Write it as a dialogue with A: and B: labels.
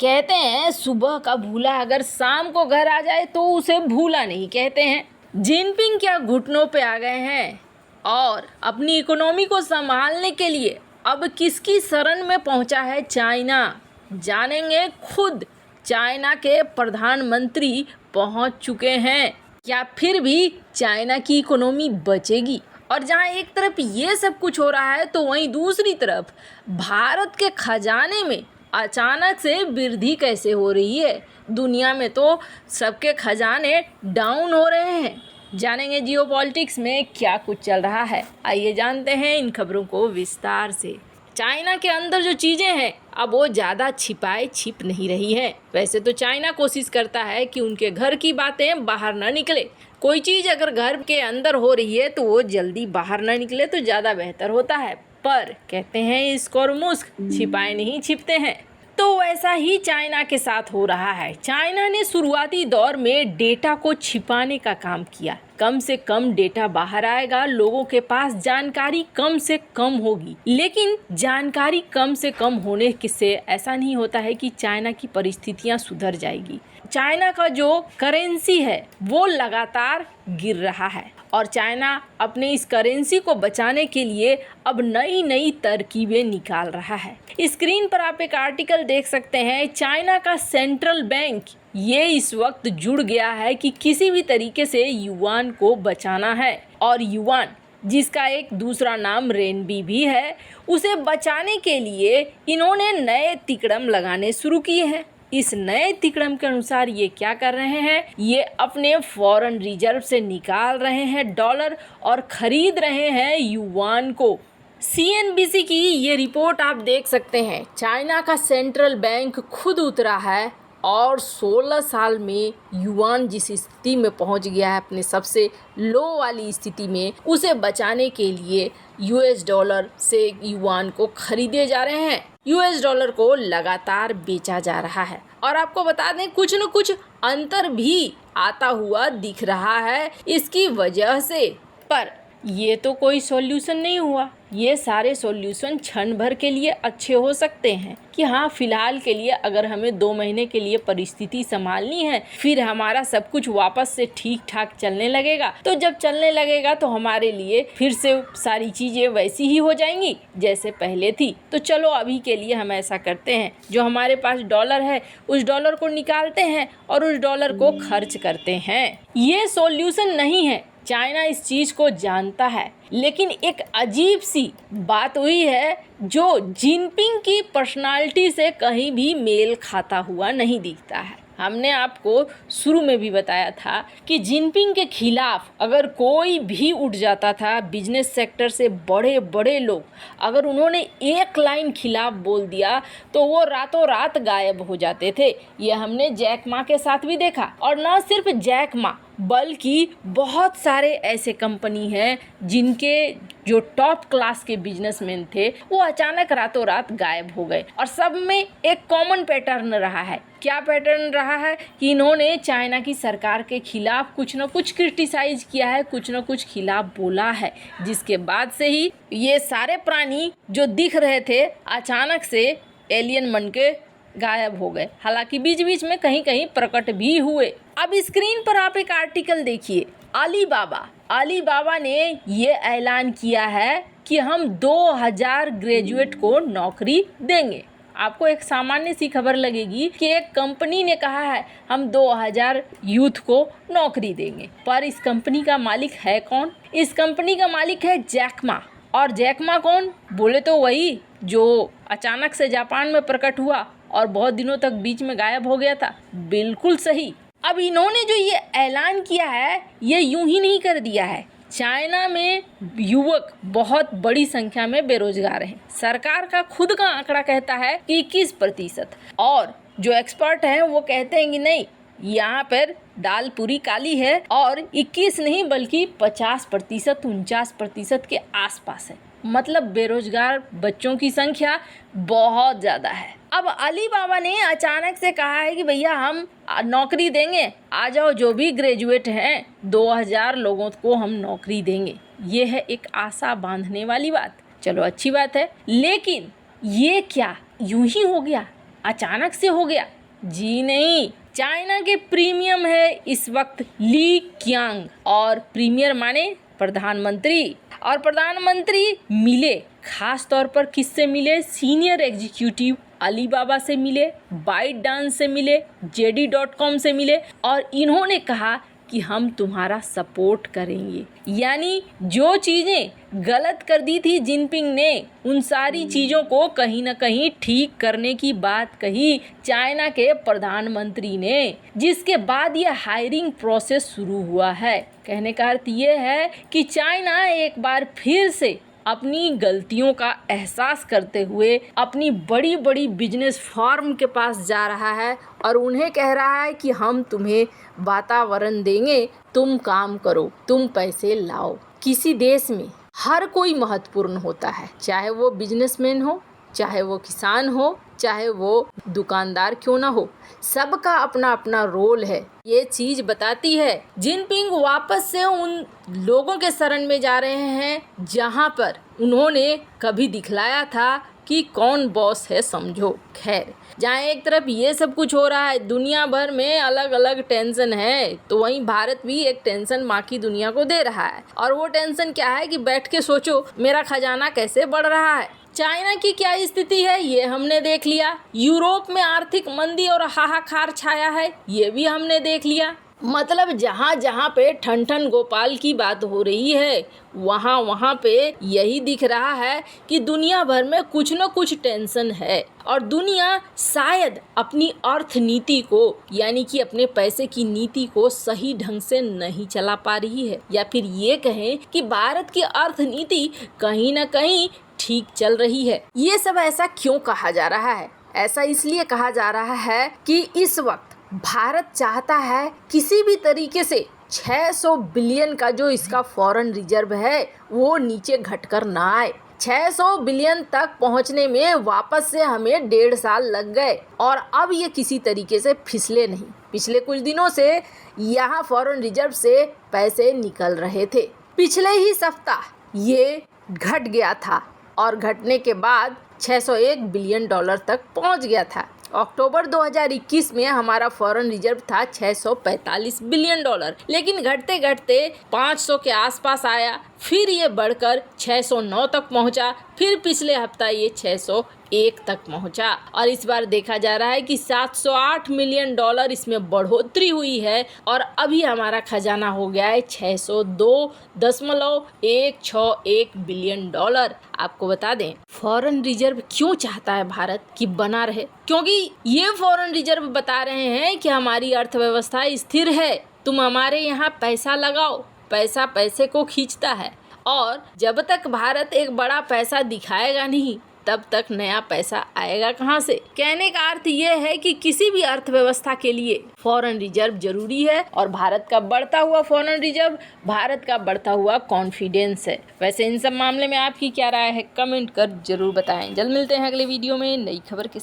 A: कहते हैं सुबह का भूला अगर शाम को घर आ जाए तो उसे भूला नहीं कहते हैं। जिनपिंग क्या घुटनों पे आ गए हैं और अपनी इकोनॉमी को संभालने के लिए अब किसकी शरण में पहुंचा है चाइना, जानेंगे खुद चाइना के प्रधानमंत्री पहुंच चुके हैं। क्या फिर भी चाइना की इकोनॉमी बचेगी? और जहां एक तरफ ये सब कुछ हो रहा है तो वहीं दूसरी तरफ भारत के खजाने में अचानक से वृद्धि कैसे हो रही है। दुनिया में तो सबके खजाने डाउन हो रहे हैं। जानेंगे जियोपॉलिटिक्स में क्या कुछ चल रहा है, आइए जानते हैं इन खबरों को विस्तार से। चाइना के अंदर जो चीज़ें हैं अब वो ज़्यादा छिप नहीं रही है। वैसे तो चाइना कोशिश करता है कि उनके घर की बातें बाहर न निकले। कोई चीज़ अगर घर के अंदर हो रही है तो वो जल्दी बाहर न निकले तो ज़्यादा बेहतर होता है। पर कहते हैं इसको और मुश्क छिपाए नहीं छिपते हैं। तो वैसा ही चाइना के साथ हो रहा है। चाइना ने शुरुआती दौर में डेटा को छिपाने का काम किया। कम से कम डेटा बाहर आएगा, लोगों के पास जानकारी कम से कम होगी। लेकिन जानकारी कम से कम होने से ऐसा नहीं होता है कि चाइना की परिस्थितियां सुधर जाएगी। चाइना का जो करेंसी है वो लगातार गिर रहा है और चाइना अपने इस करेंसी को बचाने के लिए अब नई नई तरकीबें निकाल रहा है। स्क्रीन पर आप एक आर्टिकल देख सकते हैं। चाइना का सेंट्रल बैंक ये इस वक्त जुड़ गया है कि किसी भी तरीके से युआन को बचाना है और युआन जिसका एक दूसरा नाम रेनबी भी है, उसे बचाने के लिए इन्होंने नए तिकड़म लगाने शुरू किए हैं। इस नए तिकड़म के अनुसार ये क्या कर रहे हैं, ये अपने फॉरेन रिजर्व से निकाल रहे हैं डॉलर और खरीद रहे हैं युआन को। CNBC की ये रिपोर्ट आप देख सकते हैं। चाइना का सेंट्रल बैंक खुद उतरा है और 16 साल में युआन जिस स्थिति में पहुंच गया है, अपने सबसे लो वाली स्थिति में, उसे बचाने के लिए US डॉलर से युआन को खरीदे जा रहे हैं। US डॉलर को लगातार बेचा जा रहा है और आपको बता दें कुछ न कुछ अंतर भी आता हुआ दिख रहा है इसकी वजह से। पर ये तो कोई सॉल्यूशन नहीं हुआ। ये सारे सॉल्यूशन क्षण भर के लिए अच्छे हो सकते हैं कि हाँ, फिलहाल के लिए अगर हमें 2 महीने के लिए परिस्थिति संभालनी है, फिर हमारा सब कुछ वापस से ठीक ठाक चलने लगेगा। तो जब चलने लगेगा तो हमारे लिए फिर से सारी चीज़ें वैसी ही हो जाएंगी जैसे पहले थी। तो चलो अभी के लिए हम ऐसा करते हैं, जो हमारे पास डॉलर है उस डॉलर को निकालते हैं और उस डॉलर को खर्च करते हैं। ये सॉल्यूशन नहीं है, चाइना इस चीज़ को जानता है। लेकिन एक अजीब सी बात हुई है जो जिनपिंग की पर्सनालिटी से कहीं भी मेल खाता हुआ नहीं दिखता है। हमने आपको शुरू में भी बताया था कि जिनपिंग के खिलाफ अगर कोई भी उठ जाता था, बिजनेस सेक्टर से बड़े बड़े लोग, अगर उन्होंने एक लाइन खिलाफ बोल दिया तो वो रातों रात गायब हो जाते थे। ये हमने जैक मा के साथ भी देखा। और न सिर्फ जैक मा बल्कि बहुत सारे ऐसे कंपनी हैं जिनके जो टॉप क्लास के बिजनेसमैन थे वो अचानक रातों रात गायब हो गए। और सब में एक कॉमन पैटर्न रहा है। क्या पैटर्न रहा है कि इन्होंने चाइना की सरकार के खिलाफ कुछ न कुछ क्रिटिसाइज किया है, कुछ न कुछ खिलाफ बोला है, जिसके बाद से ही ये सारे प्राणी जो दिख रहे थे अचानक से एलियन बन के गायब हो गए। हालांकि बीच बीच में कहीं कहीं प्रकट भी हुए। अब स्क्रीन पर आप एक आर्टिकल देखिए। अलीबाबा ने ये ऐलान किया है कि हम 2000 ग्रेजुएट को नौकरी देंगे। आपको एक सामान्य सी खबर लगेगी कि एक कंपनी ने कहा है हम 2000 यूथ को नौकरी देंगे, पर इस कंपनी का मालिक है कौन? इस कंपनी का मालिक है जैक मा। और जैक मा कौन? बोले तो वही जो अचानक से जापान में प्रकट हुआ और बहुत दिनों तक बीच में गायब हो गया था। बिल्कुल सही। अब इन्होंने जो ये ऐलान किया है ये यूं ही नहीं कर दिया है। चाइना में युवक बहुत बड़ी संख्या में बेरोजगार हैं। सरकार का खुद का आंकड़ा कहता है कि 21%, और जो एक्सपर्ट हैं वो कहते हैं कि नहीं, यहाँ पर दाल पूरी काली है और 21 नहीं बल्कि 50%, 49% के आसपास है। मतलब बेरोजगार बच्चों की संख्या बहुत ज़्यादा है। अब अलीबाबा ने अचानक से कहा है कि भैया हम नौकरी देंगे, आ जाओ जो भी ग्रेजुएट हैं, 2000 लोगों को हम नौकरी देंगे। ये है एक आशा बांधने वाली बात। चलो अच्छी बात है, लेकिन ये क्या यूं ही हो गया? अचानक से हो गया? जी नहीं, चाइना के प्रीमियम है इस वक्त ली क्यांग, और प्रीमियर माने प्रधानमंत्री। और प्रधानमंत्री मिले खास तौर पर किससे मिले? सीनियर एग्जीक्यूटिव अलीबाबा से मिले, बाइटडांस से मिले, JD.com से मिले, और इन्होंने कहा कि हम तुम्हारा सपोर्ट करेंगे। यानी जो चीज़ें गलत कर दी थी जिनपिंग ने, उन सारी चीज़ों को कहीं ना कहीं ठीक करने की बात कही चाइना के प्रधानमंत्री ने, जिसके बाद ये हायरिंग प्रोसेस शुरू हुआ है। कहने का अर्थ ये है कि चाइना एक बार फिर से अपनी गलतियों का एहसास करते हुए अपनी बड़ी बड़ी बिजनेस फर्म के पास जा रहा है और उन्हें कह रहा है कि हम तुम्हें वातावरण देंगे, तुम काम करो, तुम पैसे लाओ। किसी देश में हर कोई महत्वपूर्ण होता है, चाहे वो बिजनेसमैन हो, चाहे वो किसान हो, चाहे वो दुकानदार क्यों ना हो, सबका अपना अपना रोल है। ये चीज बताती है जिनपिंग वापस से उन लोगों के शरण में जा रहे हैं जहां पर उन्होंने कभी दिखलाया था कि कौन बॉस है समझो। खैर, जहाँ एक तरफ ये सब कुछ हो रहा है, दुनिया भर में अलग अलग टेंशन है, तो वहीं भारत भी एक टेंशन बाकी दुनिया को दे रहा है। और वो टेंशन क्या है कि बैठ के सोचो मेरा खजाना कैसे बढ़ रहा है। चाइना की क्या स्थिति है ये हमने देख लिया, यूरोप में आर्थिक मंदी और हाहाकार छाया है ये भी हमने देख लिया। मतलब जहाँ जहाँ पे ठन ठन गोपाल की बात हो रही है वहाँ वहाँ पे यही दिख रहा है कि दुनिया भर में कुछ न कुछ टेंशन है, और दुनिया शायद अपनी अर्थनीति को यानी कि अपने पैसे की नीति को सही ढंग से नहीं चला पा रही है, या फिर ये कहें कि भारत की अर्थनीति कहीं न कहीं ठीक चल रही है। ये सब ऐसा क्यों कहा जा रहा है? ऐसा इसलिए कहा जा रहा है कि इस वक्त भारत चाहता है किसी भी तरीके से 600 बिलियन का जो इसका फॉरेन रिजर्व है वो नीचे घटकर ना आए। 600 बिलियन तक पहुंचने में वापस से हमें 1.5 साल लग गए, और अब ये किसी तरीके से फिसले नहीं। पिछले कुछ दिनों से यहाँ फॉरेन रिजर्व से पैसे निकल रहे थे, पिछले ही सप्ताह ये घट गया था और घटने के बाद 601 बिलियन डॉलर तक पहुंच गया था। अक्टूबर 2021 में हमारा फॉरेन रिजर्व था 645 बिलियन डॉलर, लेकिन घटते घटते 500 के आसपास आया, फिर ये बढ़कर 609 तक पहुंचा, फिर पिछले हफ्ता ये 601 तक पहुंचा, और इस बार देखा जा रहा है कि 708 मिलियन डॉलर इसमें बढ़ोतरी हुई है, और अभी हमारा खजाना हो गया है 602.161 बिलियन डॉलर। आपको बता दें फॉरेन रिजर्व क्यों चाहता है भारत कि बना रहे, क्योंकि ये फॉरेन रिजर्व बता रहे हैं कि हमारी अर्थव्यवस्था स्थिर है, तुम हमारे यहाँ पैसा लगाओ। पैसा पैसे को खींचता है, और जब तक भारत एक बड़ा पैसा दिखाएगा नहीं तब तक नया पैसा आएगा कहाँ से। कहने का अर्थ ये है कि किसी भी अर्थव्यवस्था के लिए फॉरेन रिजर्व जरूरी है, और भारत का बढ़ता हुआ फॉरेन रिजर्व भारत का बढ़ता हुआ कॉन्फिडेंस है। वैसे इन सब मामले में आपकी क्या राय है कमेंट कर जरूर बताएं। जल्द मिलते हैं अगले वीडियो में नई खबर के